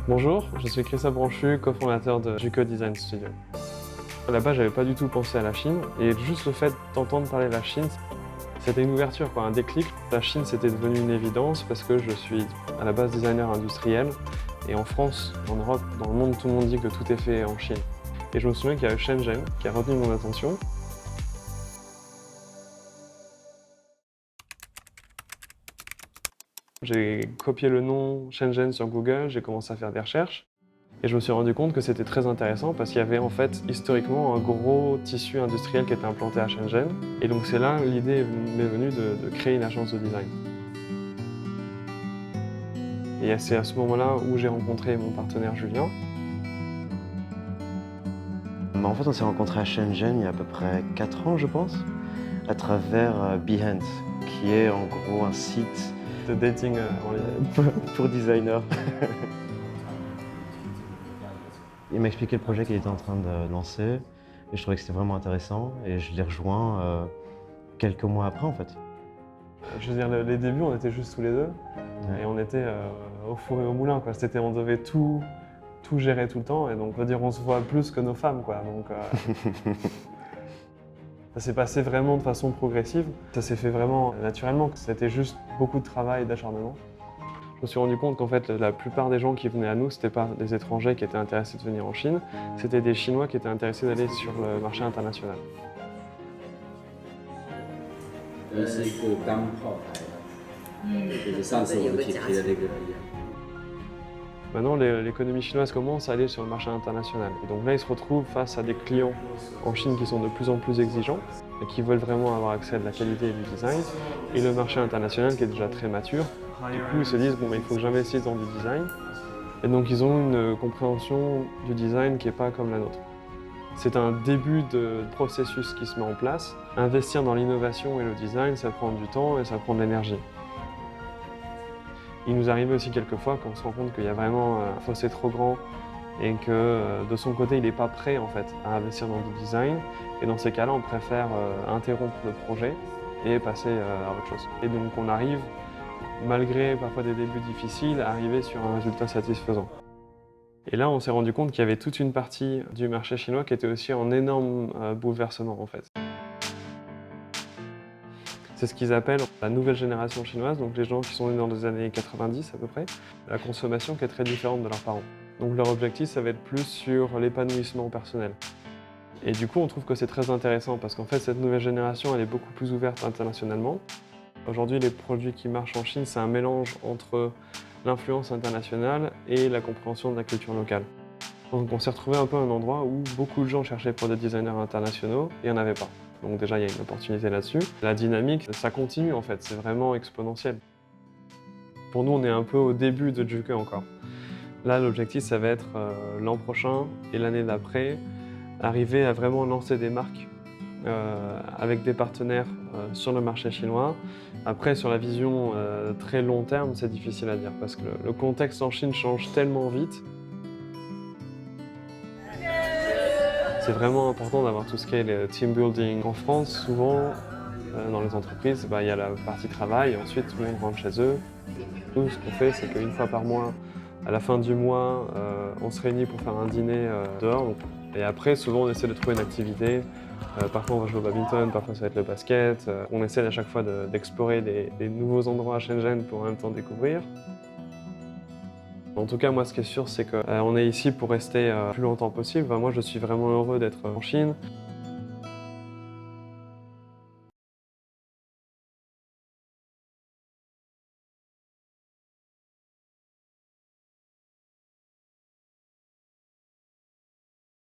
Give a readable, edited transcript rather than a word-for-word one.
Bonjour, je suis Christophe Branchu, cofondateur de Juco Design Studio. À la base, j'avais pas du tout pensé à la Chine, et juste le fait d'entendre parler de la Chine, c'était une ouverture, un déclic. La Chine, c'était devenu une évidence parce que je suis à la base designer industriel, et en France, en Europe, dans le monde, tout le monde dit que tout est fait en Chine. Et je me souviens qu'il y a eu Shenzhen qui a retenu mon attention. J'ai copié le nom Shenzhen sur Google, j'ai commencé à faire des recherches. Et je me suis rendu compte que c'était très intéressant parce qu'il y avait en fait historiquement un gros tissu industriel qui était implanté à Shenzhen. Et donc c'est là l'idée m'est venue de créer une agence de design. Et c'est à ce moment-là où j'ai rencontré mon partenaire Julien. En fait, on s'est rencontrés à Shenzhen il y a à peu près 4 ans, je pense, à travers Behance, qui est en gros un site De dating en ligne. pour designers. Il m'a expliqué le projet qu'il était en train de lancer et je trouvais que c'était vraiment intéressant et je l'ai rejoint quelques mois après en fait. Je veux dire, les débuts, on était juste tous les deux Ouais. et on était au four et au moulin. On devait tout gérer tout le temps et donc on va dire on se voit plus que nos femmes. Ça s'est passé vraiment de façon progressive. Ça s'est fait vraiment naturellement. C'était juste beaucoup de travail et d'acharnement. Je me suis rendu compte qu'en fait, la plupart des gens qui venaient à nous, c'était pas des étrangers qui étaient intéressés de venir en Chine, c'était des Chinois qui étaient intéressés d'aller sur le marché international. 是一个钢炮台，就是上次我们提的那个一样。 Maintenant, l'économie chinoise commence à aller sur le marché international. Et donc là, ils se retrouvent face à des clients en Chine qui sont de plus en plus exigeants et qui veulent vraiment avoir accès à de la qualité et du design. Et le marché international qui est déjà très mature. Du coup, ils se disent, bon, il faut que j'investisse dans du design. Et donc, ils ont une compréhension du design qui n'est pas comme la nôtre. C'est un début de processus qui se met en place. Investir dans l'innovation et le design, ça prend du temps et ça prend de l'énergie. Il nous arrive aussi quelquefois qu'on se rend compte qu'il y a vraiment un fossé trop grand et que de son côté, il n'est pas prêt en fait, à investir dans du design. Et dans ces cas-là, on préfère interrompre le projet et passer à autre chose. Et donc on arrive, malgré parfois des débuts difficiles, à arriver sur un résultat satisfaisant. Et là, on s'est rendu compte qu'il y avait toute une partie du marché chinois qui était aussi en énorme bouleversement en fait. C'est ce qu'ils appellent la nouvelle génération chinoise, donc les gens qui sont nés dans les années 90 à peu près, la consommation qui est très différente de leurs parents. Donc leur objectif, ça va être plus sur l'épanouissement personnel. Et du coup, on trouve que c'est très intéressant parce qu'en fait, cette nouvelle génération, elle est beaucoup plus ouverte internationalement. Aujourd'hui, les produits qui marchent en Chine, c'est un mélange entre l'influence internationale et la compréhension de la culture locale. Donc on s'est retrouvé un peu à un endroit où beaucoup de gens cherchaient pour des designers internationaux et il n'y en avait pas. Donc déjà, il y a une opportunité là-dessus. La dynamique, ça continue en fait, c'est vraiment exponentiel. Pour nous, on est un peu au début de Juco encore. Là, l'objectif, ça va être l'an prochain et l'année d'après, arriver à vraiment lancer des marques avec des partenaires sur le marché chinois. Après, sur la vision très long terme, c'est difficile à dire parce que le contexte en Chine change tellement vite. C'est vraiment important d'avoir tout ce qui est le team building. En France, souvent, dans les entreprises, il y a la partie travail et ensuite tout le monde rentre chez eux. Nous, ce qu'on fait, c'est qu'une fois par mois, à la fin du mois, on se réunit pour faire un dîner dehors. Et après, souvent, on essaie de trouver une activité. Parfois, on va jouer au badminton, parfois ça va être le basket. On essaie à chaque fois d'explorer des nouveaux endroits à Shenzhen pour en même temps découvrir. En tout cas, moi, ce qui est sûr, c'est qu'on est ici pour rester le plus longtemps possible. Moi, je suis vraiment heureux d'être en Chine.